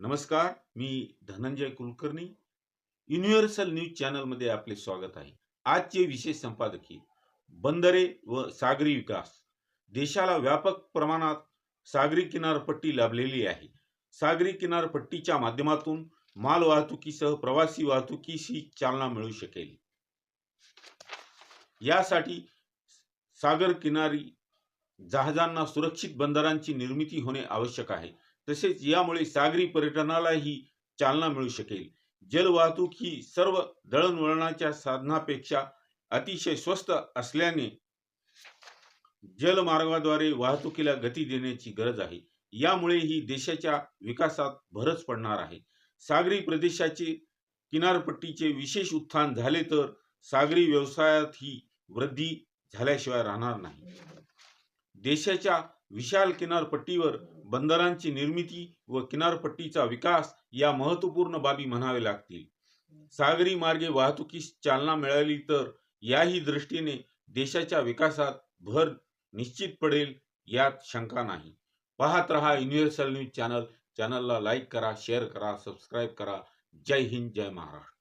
नमस्कार, मी Dhananjay Kulkarni. Universal news चॅनलमध्ये आपले स्वागत आहे. आजचे विशेष संपादकीय बंदरे व सागरी विकास. देशाला व्यापक प्रमाणात सागरी किनारपट्टी लाभलेली आहे. सागरी किनारपट्टीच्या माध्यमातून माल वाहतुकीसह प्रवासी वाहतुकीसही चालना मिळू शकेल. यासाठी सागर किनारी जहाजांना सुरक्षित बंदरांची निर्मिती होणे आवश्यक आहे. तसेच यामुळे सागरी पर्यटनालाही चालना मिळू शकेल. जलवाहतूक ही सर्व दळणवळणाच्या साधनापेक्षा अतिशय स्वस्त असल्याने जलमार्गाद्वारे वाहतुकीला गती देण्याची गरज आहे. यामुळे ही देशाच्या विकासात भरच पडणार आहे. सागरी प्रदेशाचे किनारपट्टीचे विशेष उत्थान झाले तर सागरी व्यवसायातही वृद्धी झाल्याशिवाय राहणार नाही. देशाच्या विशाल किनारपट्टीवर बंदरांची निर्मिती व किनारपट्टीचा विकास या महत्त्वपूर्ण बाबी म्हणावे लागतील. सागरी मार्गे वाहतुकीस चालना मिळाली तर याही दृष्टीने देशाच्या विकासात भर निश्चित पडेल, यात शंका नाही. पाहत रहा युनिव्हर्सल न्यूज चॅनल. चॅनलला लाईक करा, शेअर करा, सबस्क्राईब करा. जय हिंद, जय महाराष्ट्र.